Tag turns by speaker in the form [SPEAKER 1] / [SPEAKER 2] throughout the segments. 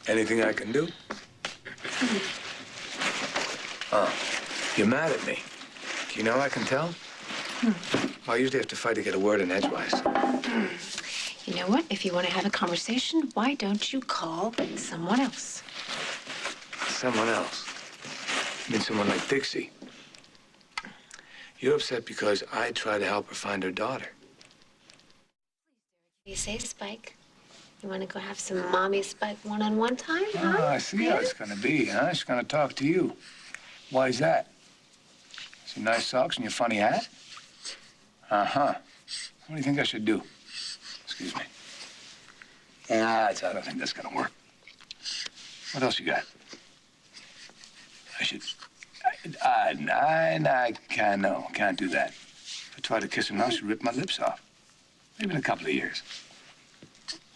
[SPEAKER 1] Anything I can do? Oh, you're mad at me. You know I can tell? I usually have to fight to get a word in edgewise.
[SPEAKER 2] You know what? If you want to have a conversation, why don't you call someone else?
[SPEAKER 1] Someone else? I mean, someone like Dixie. You're upset because I tried to help her find her daughter.
[SPEAKER 2] You say, Spike? You want to go have some mommy Spike one-on-one time, huh?
[SPEAKER 1] Oh, I see how it's gonna be, huh? She's gonna talk to you. Why's that? Some nice socks and your funny hat? Uh-huh. What do you think I should do? Excuse me. I don't think that's gonna work. What else you got? I should... I can't do that. If I try to kiss her now, she'll rip my lips off. Maybe in a couple of years.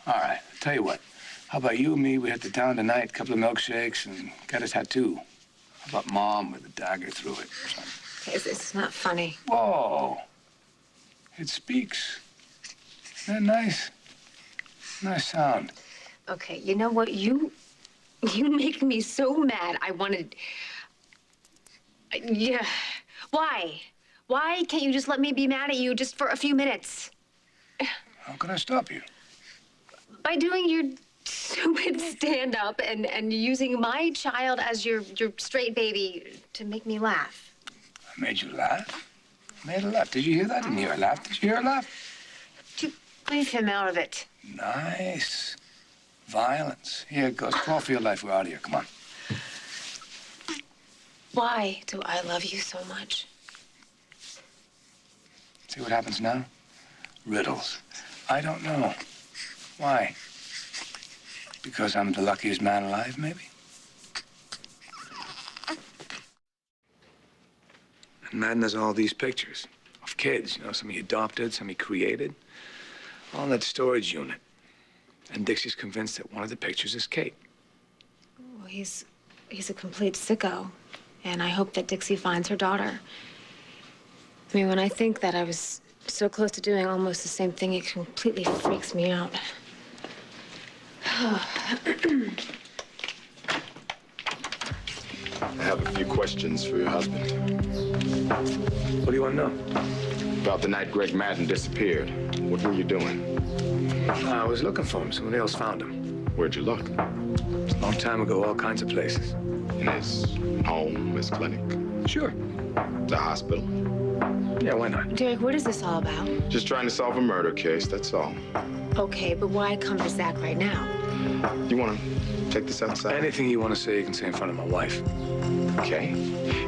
[SPEAKER 1] All right, I'll tell you what. How about you and me? We hit the town tonight, a couple of milkshakes, and got a tattoo. How about Mom with a dagger through it or something?
[SPEAKER 2] It's not funny.
[SPEAKER 1] Whoa. It speaks. Isn't that nice? Nice sound.
[SPEAKER 2] Okay, you know what? You make me so mad. I wanted... Yeah. Why? Why can't you just let me be mad at you just for a few minutes?
[SPEAKER 1] How can I stop you?
[SPEAKER 2] By doing your stupid stand-up and using my child as your straight baby to make me laugh.
[SPEAKER 1] I made you laugh? I made her laugh. Did you hear that? I didn't hear her laugh. Did you hear her laugh?
[SPEAKER 2] Leave him out of it.
[SPEAKER 1] Nice. Violence. Here it goes. Crawl for your life. We're out of here. Come on.
[SPEAKER 2] Why do I love you so much?
[SPEAKER 1] See what happens now? Riddles. I don't know. Why? Because I'm the luckiest man alive, maybe? And Madden has all these pictures of kids, you know, some he adopted, some he created, all in that storage unit. And Dixie's convinced that one of the pictures is Kate.
[SPEAKER 2] Well, he's a complete sicko. And I hope that Dixie finds her daughter. I mean, when I think that I was so close to doing almost the same thing, it completely freaks me out.
[SPEAKER 3] I have a few questions for your husband.
[SPEAKER 1] What do you want to know?
[SPEAKER 3] About the night Greg Madden disappeared. What were you doing?
[SPEAKER 1] I was looking for him. Somebody else found him.
[SPEAKER 3] Where'd you look?
[SPEAKER 1] A long time ago, all kinds of places.
[SPEAKER 3] In his home, his clinic,
[SPEAKER 1] Sure.
[SPEAKER 3] the hospital.
[SPEAKER 1] Yeah, why not?
[SPEAKER 2] Derek, what is this all about?
[SPEAKER 3] Just trying to solve a murder case, that's all.
[SPEAKER 2] Okay, but why come to Zach right now?
[SPEAKER 3] You want to take this outside?
[SPEAKER 1] Anything you want to say, you can say in front of my wife.
[SPEAKER 3] Okay.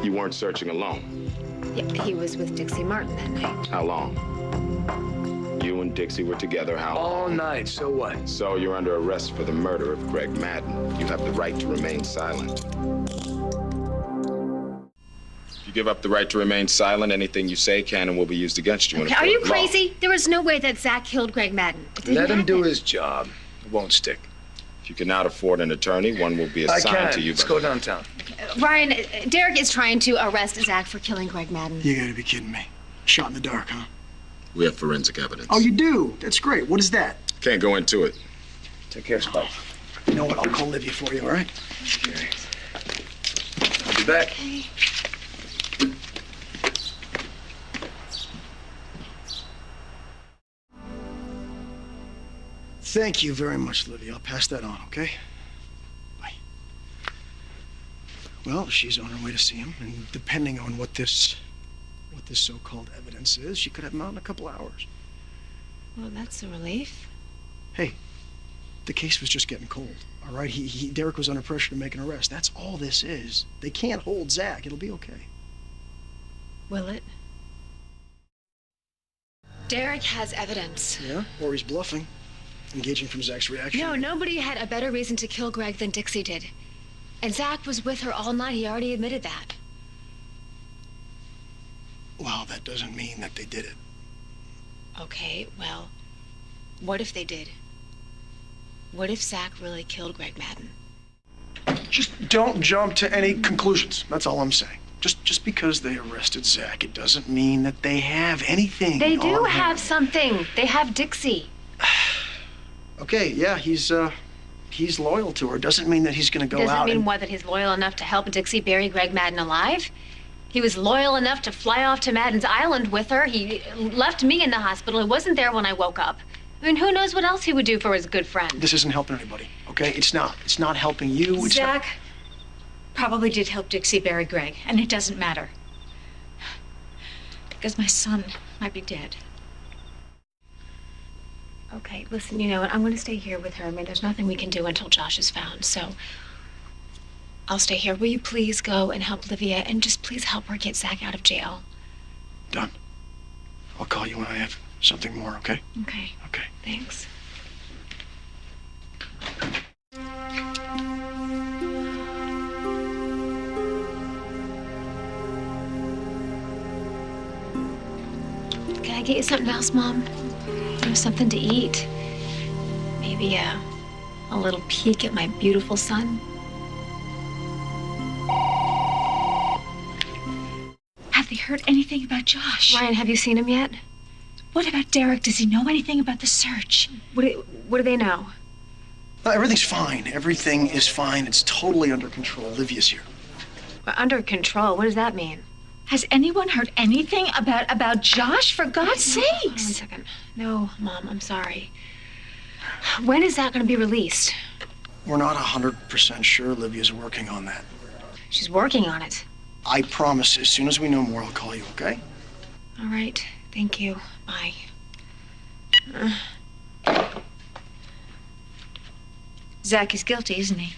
[SPEAKER 3] You weren't searching alone.
[SPEAKER 2] Yeah, he was with Dixie Martin that night.
[SPEAKER 3] How long? You and Dixie were together how long?
[SPEAKER 1] All night, so what?
[SPEAKER 3] So you're under arrest for the murder of Greg Madden. You have the right to remain silent. If you give up the right to remain silent, anything you say can and will be used against you.
[SPEAKER 2] Okay, are you crazy? There was no way that Zach killed Greg Madden.
[SPEAKER 1] Let him do his job. It won't stick.
[SPEAKER 3] If you cannot afford an attorney, one will be assigned to you.
[SPEAKER 1] Let's go downtown.
[SPEAKER 2] Ryan, Derek is trying to arrest Zach for killing Greg Madden.
[SPEAKER 4] You gotta be kidding me. Shot in the dark, huh?
[SPEAKER 3] We have forensic evidence.
[SPEAKER 4] Oh, you do? That's great. What is that?
[SPEAKER 3] Can't go into it.
[SPEAKER 1] Take care, Spike.
[SPEAKER 4] You know what? I'll call Livia for you, all right?
[SPEAKER 1] Okay. I'll be back.
[SPEAKER 2] Okay.
[SPEAKER 4] Thank you very much, Livia. I'll pass that on, okay? Bye. Well, she's on her way to see him, and depending on what this so-called evidence is, she could have him out in a couple hours.
[SPEAKER 2] Well, that's a relief.
[SPEAKER 4] Hey, the case was just getting cold, all right? Derek was under pressure to make an arrest. That's all this is. They can't hold Zach. It'll be okay.
[SPEAKER 2] Will it? Derek has evidence.
[SPEAKER 4] Yeah? Or he's bluffing, engaging from Zach's reaction.
[SPEAKER 2] No, nobody had a better reason to kill Greg than Dixie did. And Zach was with her all night. He already admitted that.
[SPEAKER 4] Well, that doesn't mean that they did it.
[SPEAKER 2] Okay, well, what if they did? What if Zach really killed Greg Madden?
[SPEAKER 4] Just don't jump to any conclusions. That's all I'm saying. Just because they arrested Zach, it doesn't mean that they have anything.
[SPEAKER 2] They do
[SPEAKER 4] on
[SPEAKER 2] have
[SPEAKER 4] him.
[SPEAKER 2] something. They have Dixie.
[SPEAKER 4] Okay, yeah, he's he's loyal to her doesn't mean that he's going to go out
[SPEAKER 2] Doesn't mean
[SPEAKER 4] and...
[SPEAKER 2] what, that he's loyal enough to help Dixie bury Greg Madden alive? He was loyal enough to fly off to Madden's Island with her. He left me in the hospital. He wasn't there when I woke up. I mean, who knows what else he would do for his good friend?
[SPEAKER 4] This isn't helping anybody, okay? It's not. It's not helping you. It's
[SPEAKER 5] Zach probably did help Dixie bury Greg, and it doesn't matter. Because my son might be dead.
[SPEAKER 2] Okay, listen, you know what? I'm going to stay here with her. I mean, there's nothing we can do until Josh is found, so I'll stay here. Will you please go and help Livia, and just please help her get Zach out of jail?
[SPEAKER 4] Done. I'll call you when I have something more, okay?
[SPEAKER 2] Okay.
[SPEAKER 4] Okay.
[SPEAKER 2] Thanks. Can I get you something else, Mom? You know, something to eat. Maybe a little peek at my beautiful son.
[SPEAKER 5] Have they heard anything about Josh?
[SPEAKER 2] Ryan, have you seen him yet?
[SPEAKER 5] What about Derek? Does he know anything about the search?
[SPEAKER 2] What do they know?
[SPEAKER 4] Everything's fine. Everything is fine. It's totally under control. Livia's here.
[SPEAKER 2] Under control? What does that mean?
[SPEAKER 5] Has anyone heard anything about Josh, for God's
[SPEAKER 2] Hold on
[SPEAKER 5] sakes?
[SPEAKER 2] 1 second. No, Mom, I'm sorry. When is that going to be released?
[SPEAKER 4] We're not 100% sure. Livia's working on that.
[SPEAKER 2] She's working on it.
[SPEAKER 4] I promise, as soon as we know more, I'll call you, okay?
[SPEAKER 2] All right. Thank you. Bye.
[SPEAKER 5] Zach is guilty, isn't he?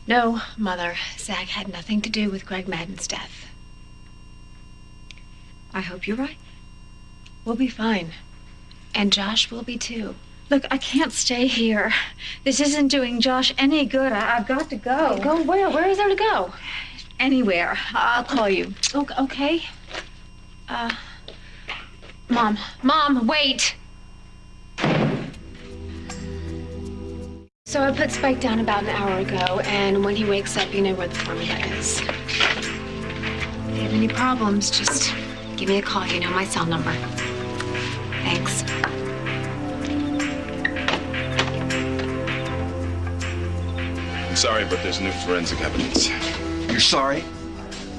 [SPEAKER 2] No, Mother. Zach had nothing to do with Greg Madden's death.
[SPEAKER 5] I hope you're right.
[SPEAKER 2] We'll be fine. And Josh will be too.
[SPEAKER 5] Look, I can't stay here. This isn't doing Josh any good. I've got to go.
[SPEAKER 2] Go where? Where is there to go?
[SPEAKER 5] Anywhere. I'll call you.
[SPEAKER 2] Okay. Mom, wait. So I put Spike down about an hour ago, and when he wakes up, you know where the formula is. If you have any problems, just give me a call. You know my cell number. Thanks.
[SPEAKER 3] I'm sorry, but there's new forensic evidence.
[SPEAKER 6] You're sorry?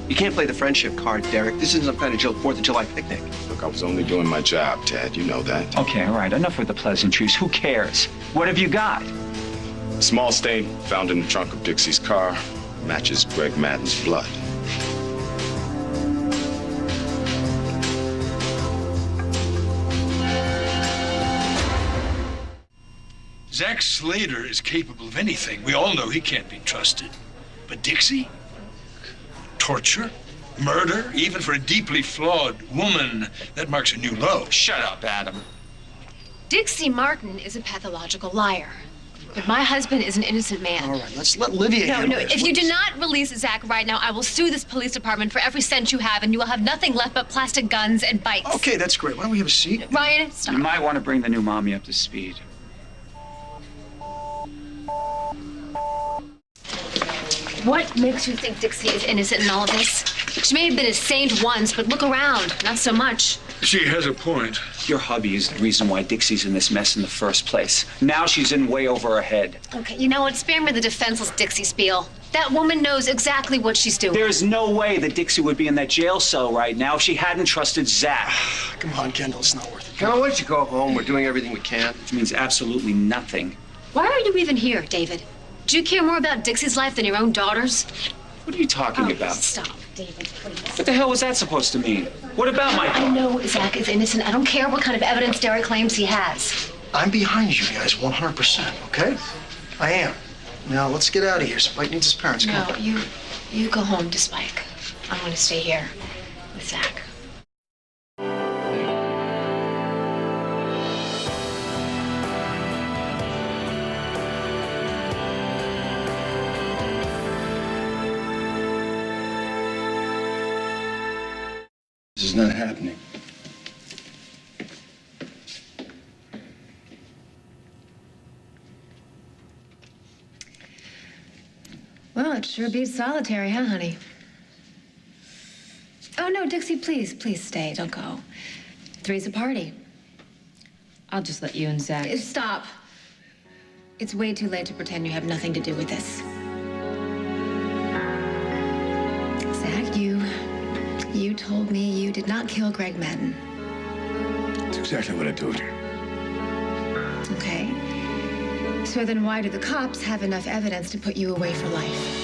[SPEAKER 6] You can't play the friendship card, Derek. This isn't some kind of 4th of July picnic.
[SPEAKER 3] Look, I was only doing my job, Ted. You know that.
[SPEAKER 7] Okay, all right. Enough with the pleasantries. Who cares? What have you got?
[SPEAKER 3] A small stain found in the trunk of Dixie's car matches Greg Madden's blood.
[SPEAKER 8] Zach Slater is capable of anything. We all know he can't be trusted. But Dixie? Torture? Murder? Even for a deeply flawed woman, that marks a new low.
[SPEAKER 7] Shut up, Adam.
[SPEAKER 2] Dixie Martin is a pathological liar. But my husband is an innocent man.
[SPEAKER 4] All right, let's let Livia handle
[SPEAKER 2] No,
[SPEAKER 4] this.
[SPEAKER 2] if you do not release Zach right now, I will sue this police department for every cent you have, and you will have nothing left but plastic guns and bikes.
[SPEAKER 4] Okay, that's great. Why don't we have a seat?
[SPEAKER 2] Ryan, stop.
[SPEAKER 7] You might want to bring the new mommy up to speed.
[SPEAKER 2] What makes you think Dixie is innocent in all of this? She may have been a saint once, but look around, not so much.
[SPEAKER 8] She has a point.
[SPEAKER 7] Your hubby is the reason why Dixie's in this mess in the first place. Now she's in way over her head.
[SPEAKER 2] Okay, you know what? Spare me the defenseless Dixie spiel. That woman knows exactly what she's doing.
[SPEAKER 7] There's no way that Dixie would be in that jail cell right now if she hadn't trusted Zach.
[SPEAKER 4] Come on, Kendall, it's not worth it.
[SPEAKER 6] Kendall, why don't you go home? We're doing everything we can.
[SPEAKER 7] Which means absolutely nothing.
[SPEAKER 2] Why are you even here, David? Do you care more about Dixie's life than your own daughter's?
[SPEAKER 7] What are you talking about?
[SPEAKER 2] Stop, David, please.
[SPEAKER 7] What the hell was that supposed to mean? What about my...
[SPEAKER 2] I know Zach is innocent. I don't care what kind of evidence Derek claims he has.
[SPEAKER 4] I'm behind you guys 100%, okay? I am. Now, let's get out of here. Spike needs his parents. Come
[SPEAKER 2] No,
[SPEAKER 4] on.
[SPEAKER 2] you go home to Spike. I'm going to stay here with Zach.
[SPEAKER 1] This is not happening.
[SPEAKER 2] Well, it sure beats solitary, huh, honey? Oh, no, Dixie, please stay. Don't go. 3's a party.
[SPEAKER 9] I'll just let you and Zach.
[SPEAKER 2] Stop. It's way too late to pretend you have nothing to do with this. Zach, you told me you did not kill Greg Madden.
[SPEAKER 1] That's exactly what I told you.
[SPEAKER 2] Okay. So then why do the cops have enough evidence to put you away for life?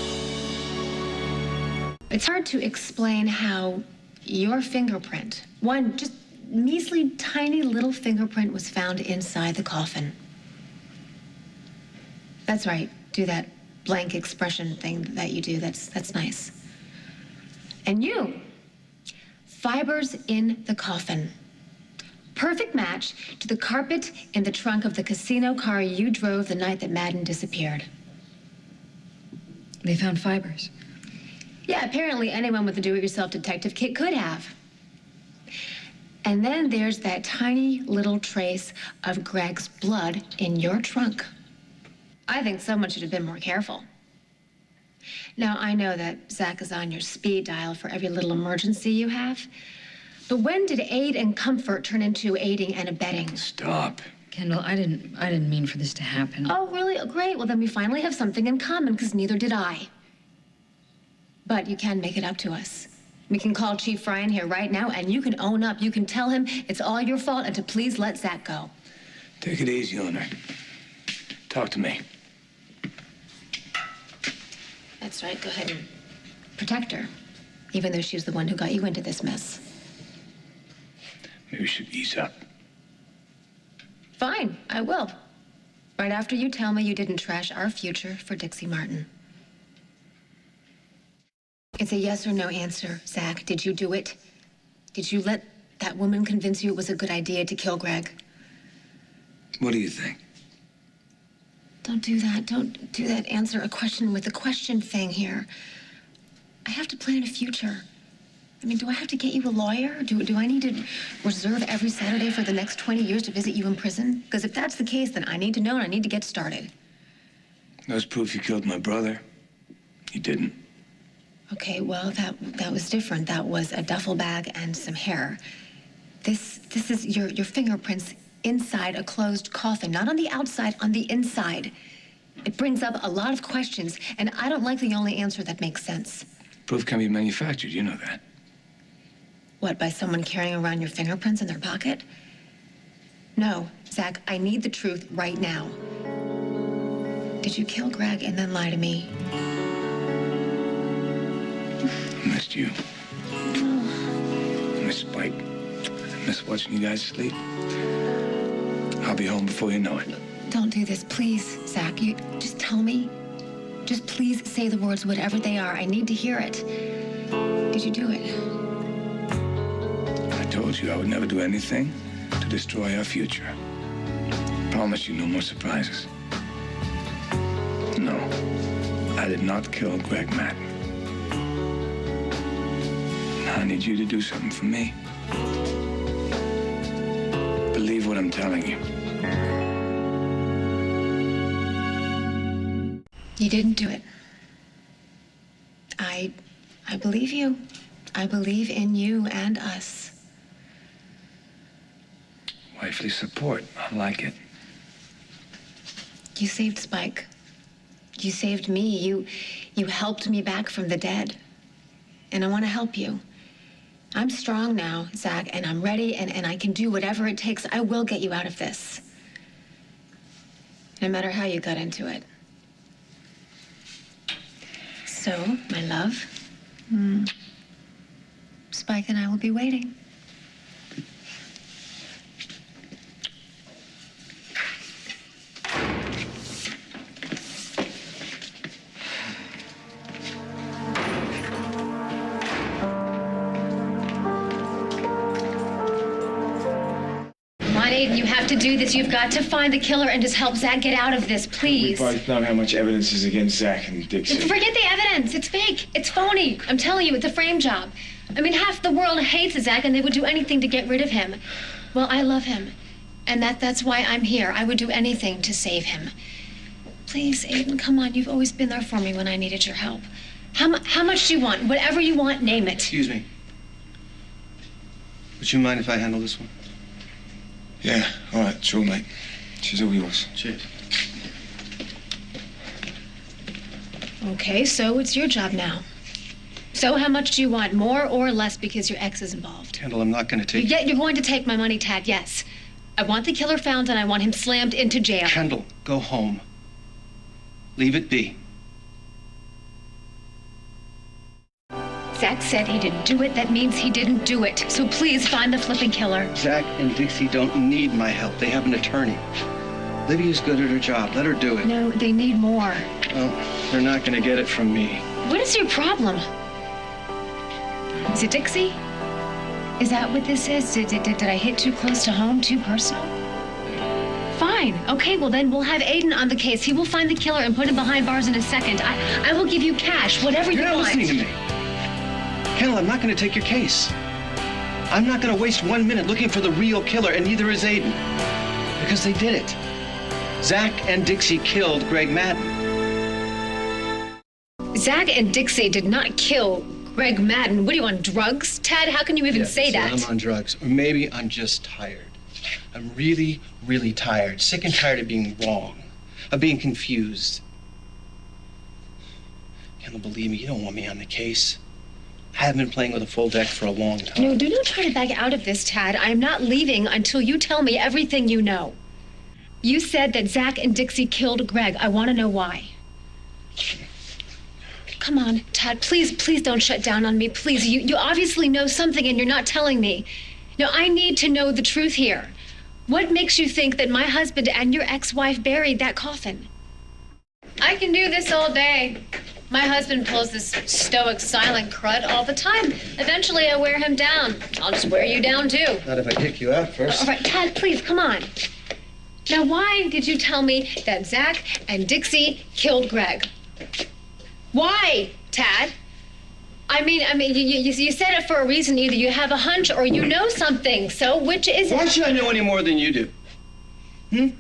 [SPEAKER 2] It's hard to explain how your fingerprint, one just measly tiny little fingerprint, was found inside the coffin. That's right. Do that blank expression thing that you do. That's nice. And you, fibers in the coffin. Perfect match to the carpet in the trunk of the casino car you drove the night that Madden disappeared.
[SPEAKER 9] They found fibers.
[SPEAKER 2] Yeah, apparently anyone with a do-it-yourself detective kit could have. And then there's that tiny little trace of Greg's blood in your trunk. I think someone should have been more careful. Now, I know that Zach is on your speed dial for every little emergency you have, but when did aid and comfort turn into aiding and abetting?
[SPEAKER 1] Stop.
[SPEAKER 9] Kendall, I didn't mean for this to happen.
[SPEAKER 2] Oh, really? Oh, great. Well, then we finally have something in common, because neither did I. But you can make it up to us. We can call Chief Ryan here right now, and you can own up. You can tell him it's all your fault and to please let Zach go.
[SPEAKER 1] Take it easy on her. Talk to me.
[SPEAKER 2] That's right. Go ahead and protect her, even though she's the one who got you into this mess.
[SPEAKER 1] Maybe we should ease up.
[SPEAKER 2] Fine, I will. Right after you tell me you didn't trash our future for Dixie Martin. It's a yes or no answer, Zach. Did you do it? Did you let that woman convince you it was a good idea to kill Greg?
[SPEAKER 1] What do you think?
[SPEAKER 2] Don't do that. Don't do that. Answer a question with a question thing here. I have to plan a future. I mean, do I have to get you a lawyer? Do I need to reserve every Saturday for the next 20 years to visit you in prison? Because if that's the case, then I need to know and I need to get started.
[SPEAKER 1] There's proof you killed my brother. You didn't.
[SPEAKER 2] Okay, well, that was different. That was a duffel bag and some hair. This is your fingerprints inside a closed coffin, not on the outside, on the inside. It brings up a lot of questions, and I don't like the only answer that makes sense.
[SPEAKER 1] Proof can be manufactured, you know that.
[SPEAKER 2] What, by someone carrying around your fingerprints in their pocket? No, Zach, I need the truth right now. Did you kill Greg and then lie to me?
[SPEAKER 1] I missed you. I miss Spike. I miss watching you guys sleep. I'll be home before you know it.
[SPEAKER 2] Don't do this, please, Zach. You just tell me. Just please say the words, whatever they are. I need to hear it. Did you do it?
[SPEAKER 1] I told you I would never do anything to destroy our future. Promise you no more surprises. No, I did not kill Greg Madden. Now I need you to do something for me. Believe what I'm telling you.
[SPEAKER 2] You didn't do it. I believe you. I believe in you and us.
[SPEAKER 1] Wifely support. I like it.
[SPEAKER 2] You saved Spike. You saved me. You helped me back from the dead. And I want to help you. I'm strong now, Zach, and I'm ready, and I can do whatever it takes. I will get you out of this. No matter how you got into it. So, my love, Spike and I will be waiting. Aiden, you have to do this. You've got to find the killer and just help Zach get out of this, please.
[SPEAKER 10] We both know how much evidence is against Zach and Dixie.
[SPEAKER 2] Forget the evidence. It's fake. It's phony. I'm telling you, it's a frame job. I mean, half the world hates Zach, and they would do anything to get rid of him. Well, I love him, and that's why I'm here. I would do anything to save him. Please, Aiden, come on. You've always been there for me when I needed your help. How much do you want? Whatever you want, name it.
[SPEAKER 6] Excuse me. Would you mind if I handle this one?
[SPEAKER 10] Yeah, all right, sure, mate. She's all yours.
[SPEAKER 6] Cheers.
[SPEAKER 2] Okay, so it's your job now. So how much do you want? More or less because your ex is involved?
[SPEAKER 6] Kendall, I'm not going to take...
[SPEAKER 2] Yet you're going to take my money, Tad, yes. I want the killer found and I want him slammed into jail.
[SPEAKER 6] Kendall, go home. Leave it be.
[SPEAKER 2] Zach said he didn't do it. That means he didn't do it. So please find the flipping killer.
[SPEAKER 6] Zach and Dixie don't need my help. They have an attorney. Lydia's good at her job. Let her do it.
[SPEAKER 2] No, they need more.
[SPEAKER 6] Well, they're not going to get it from me.
[SPEAKER 2] What is your problem? Is it Dixie? Is that what this is? Did I hit too close to home, too personal? Fine. Okay, well then we'll have Aiden on the case. He will find the killer and put him behind bars in a second. I will give you cash, whatever you want.
[SPEAKER 6] You're not listening to me. Kendall, I'm not going to take your case. I'm not going to waste 1 minute looking for the real killer, and neither is Aiden. Because they did it. Zach and Dixie killed Greg Madden.
[SPEAKER 2] Zach and Dixie did not kill Greg Madden. What are you, on drugs, Tad? How can you even say that?
[SPEAKER 6] I'm on drugs. Or maybe I'm just tired. I'm really, really tired. Sick and tired of being wrong. Of being confused. Kendall, believe me, you don't want me on the case. I haven't been playing with a full deck for a long time.
[SPEAKER 2] No, do not try to back out of this, Tad. I am not leaving until you tell me everything you know. You said that Zach and Dixie killed Greg. I want to know why. Come on, Tad, please don't shut down on me. Please, you obviously know something and you're not telling me. Now, I need to know the truth here. What makes you think that my husband and your ex-wife buried that coffin? I can do this all day. My husband pulls this stoic, silent crud all the time. Eventually, I wear him down. I'll just wear you down, too.
[SPEAKER 6] Not if I kick you out first.
[SPEAKER 2] All right, Tad, please, come on. Now, why did you tell me that Zach and Dixie killed Greg? Why, Tad? I mean, you said it for a reason. Either you have a hunch or you know something. So, which is it?
[SPEAKER 6] Why should I know any more than you do?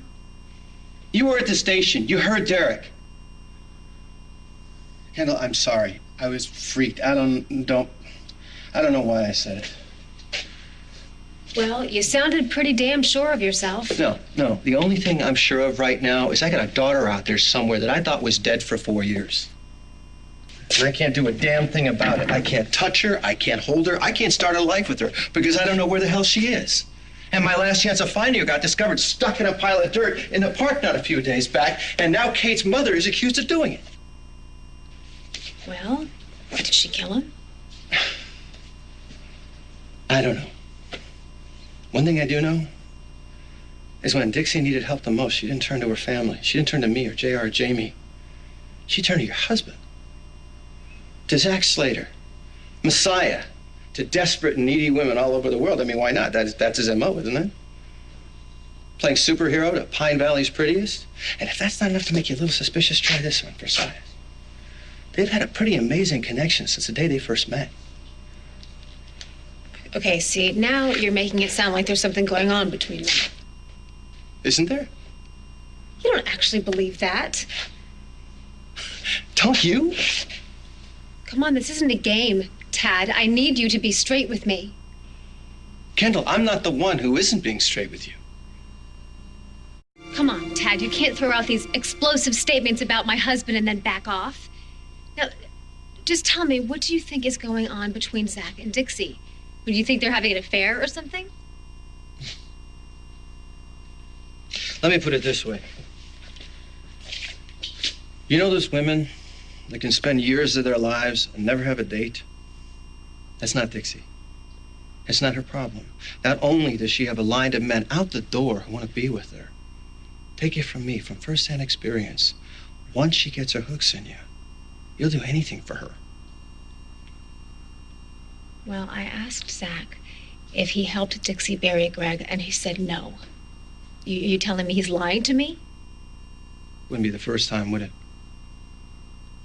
[SPEAKER 6] You were at the station. You heard Derek. Kendall, I'm sorry. I was freaked. I don't know why I said it.
[SPEAKER 2] Well, you sounded pretty damn sure of yourself.
[SPEAKER 6] No. The only thing I'm sure of right now is I got a daughter out there somewhere that I thought was dead for 4 years. And I can't do a damn thing about it. I can't touch her. I can't hold her. I can't start a life with her because I don't know where the hell she is. And my last chance of finding her got discovered stuck in a pile of dirt in the park not a few days back. And now Kate's mother is accused of doing it.
[SPEAKER 2] Well, did she kill him?
[SPEAKER 6] I don't know. One thing I do know is when Dixie needed help the most, she didn't turn to her family. She didn't turn to me or JR or Jamie. She turned to your husband. To Zach Slater. Messiah. To desperate and needy women all over the world. I mean, why not? That's his MO, isn't it? Playing superhero to Pine Valley's prettiest. And if that's not enough to make you a little suspicious, try this one for size. They've had a pretty amazing connection since the day they first met.
[SPEAKER 2] Okay, see, now you're making it sound like there's something going on between them.
[SPEAKER 6] Isn't there?
[SPEAKER 2] You don't actually believe that.
[SPEAKER 6] Don't you?
[SPEAKER 2] Come on, this isn't a game, Tad. I need you to be straight with me.
[SPEAKER 6] Kendall, I'm not the one who isn't being straight with you.
[SPEAKER 2] Come on, Tad, you can't throw out these explosive statements about my husband and then back off. Now, just tell me, what do you think is going on between Zach and Dixie? Do you think they're having an affair or something?
[SPEAKER 6] Let me put it this way. You know those women that can spend years of their lives and never have a date? That's not Dixie. It's not her problem. Not only does she have a line of men out the door who want to be with her, take it from me, from first-hand experience. Once she gets her hooks in you, you'll do anything for her.
[SPEAKER 2] Well, I asked Zach if he helped Dixie bury Greg, and he said no. You telling me he's lying to me?
[SPEAKER 6] Wouldn't be the first time, would it?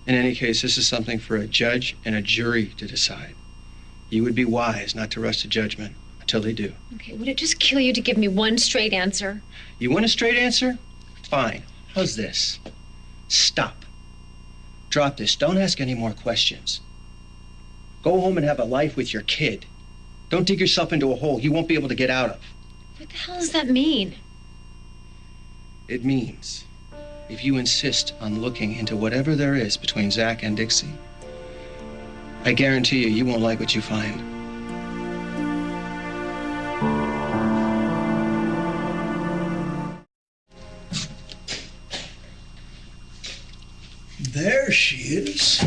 [SPEAKER 6] In any case, this is something for a judge and a jury to decide. You would be wise not to rush to judgment until they do.
[SPEAKER 2] Okay, would it just kill you to give me one straight answer?
[SPEAKER 6] You want a straight answer? Fine. How's this? Stop. Drop this. Don't ask any more questions. Go home and have a life with your kid. Don't dig yourself into a hole you won't be able to get out of.
[SPEAKER 2] What the hell does that mean?
[SPEAKER 6] It means If you insist on looking into whatever there is between Zach and Dixie, I guarantee you, you won't like what you find.
[SPEAKER 4] There she is.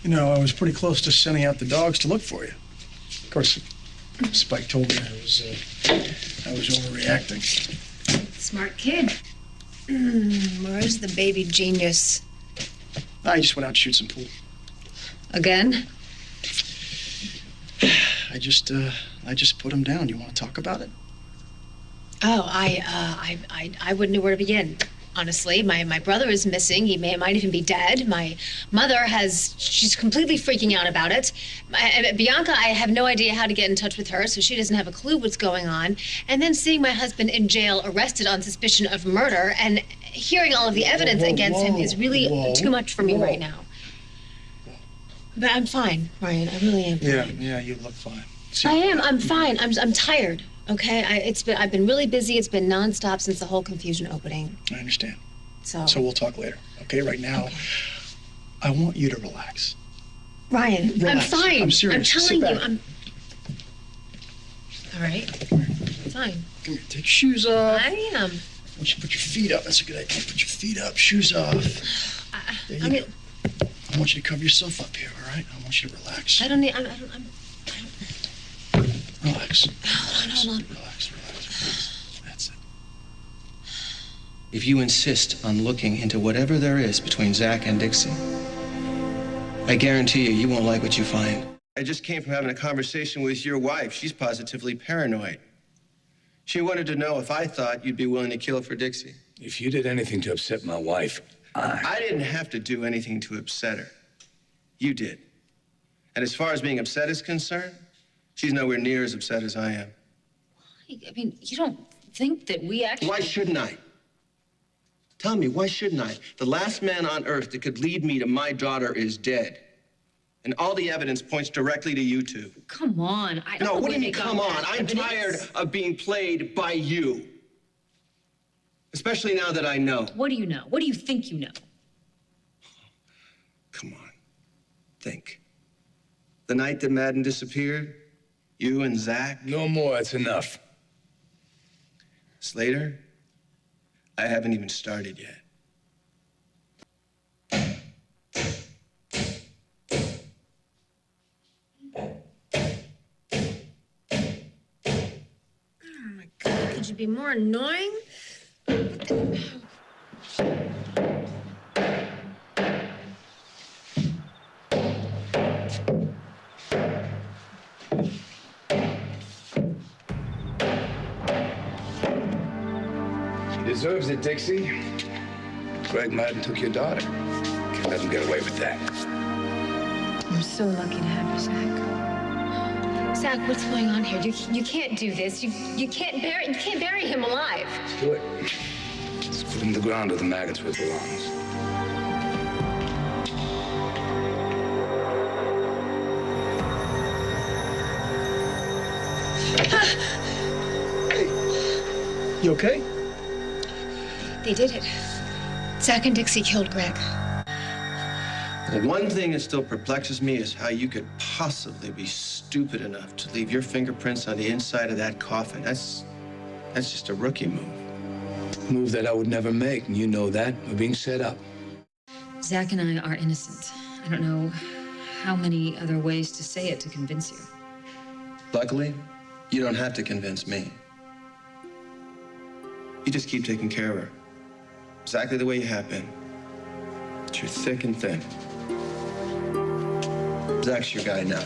[SPEAKER 4] You know, I was pretty close to sending out the dogs to look for you. Of course, Spike told me I was overreacting.
[SPEAKER 2] Smart kid. Where's the baby genius?
[SPEAKER 4] I just went out to shoot some pool.
[SPEAKER 2] Again?
[SPEAKER 4] I just put him down. You want to talk about it?
[SPEAKER 11] Oh, I wouldn't know where to begin. Honestly, my brother is missing. Might even be dead. My mother she's completely freaking out about it. Bianca, I have no idea how to get in touch with her, so she doesn't have a clue what's going on. And then seeing my husband in jail, arrested on suspicion of murder, and hearing all of the evidence against him is really too much for me right now. But I'm fine, Ryan. I really am fine.
[SPEAKER 4] Yeah, you look fine.
[SPEAKER 11] I am. I'm fine. I'm tired. Okay, I've been really busy. It's been nonstop since the whole confusion opening.
[SPEAKER 4] I understand.
[SPEAKER 11] So
[SPEAKER 4] we'll talk later. Okay, right now, okay. I want you to relax.
[SPEAKER 11] Ryan,
[SPEAKER 4] relax.
[SPEAKER 11] I'm fine.
[SPEAKER 4] I'm serious.
[SPEAKER 11] I'm telling you, I'm. All right. Fine.
[SPEAKER 4] Come here, take your shoes off.
[SPEAKER 11] I am.
[SPEAKER 4] I want you to put your feet up. That's a good idea. Put your feet up, shoes off. There you go. I want you to cover yourself up here, all right? I want you to relax.
[SPEAKER 11] I don't need.
[SPEAKER 4] Relax.
[SPEAKER 11] Hold on.
[SPEAKER 4] Relax. That's it.
[SPEAKER 6] If you insist on looking into whatever there is between Zach and Dixie, I guarantee you, you won't like what you find. I just came from having a conversation with your wife. She's positively paranoid. She wanted to know if I thought you'd be willing to kill for Dixie.
[SPEAKER 1] If you did anything to upset my wife,
[SPEAKER 6] I didn't have to do anything to upset her. You did. And as far as being upset is concerned, she's nowhere near as upset as I am.
[SPEAKER 9] I mean, you don't think that we actually...
[SPEAKER 6] Why shouldn't I? Tell me, why shouldn't I? The last man on earth that could lead me to my daughter is dead. And all the evidence points directly to you two.
[SPEAKER 9] Come on. I don't know.
[SPEAKER 6] No, what do you mean, come on? I'm
[SPEAKER 9] evidence.
[SPEAKER 6] tired of being played by you. Especially now that I know.
[SPEAKER 9] What do you know? What do you think you know?
[SPEAKER 6] Come on. Think. The night that Madden disappeared, you and Zach...
[SPEAKER 1] No more, that's enough.
[SPEAKER 6] Slater, I haven't even started yet.
[SPEAKER 11] Oh my God! Could you be more annoying?
[SPEAKER 1] Deserves it, Dixie. Greg Madden took your daughter. Can't let him get away with that.
[SPEAKER 2] I'm so lucky to have you, Zach.
[SPEAKER 11] Zach, what's going on here? You can't do this. You can't bury him alive.
[SPEAKER 1] Let's do it. Let's put him in the ground with the maggots where it belongs.
[SPEAKER 4] Hey, you okay?
[SPEAKER 11] They did it. Zach and Dixie killed Greg.
[SPEAKER 6] The one thing that still perplexes me is how you could possibly be stupid enough to leave your fingerprints on the inside of that coffin. That's just a rookie move.
[SPEAKER 1] Move that I would never make, and you know that. We're being set up.
[SPEAKER 9] Zach and I are innocent. I don't know how many other ways to say it to convince you.
[SPEAKER 6] Luckily, you don't have to convince me. You just keep taking care of her. Exactly the way you have been. Through thick and thin. Zach's your guy now.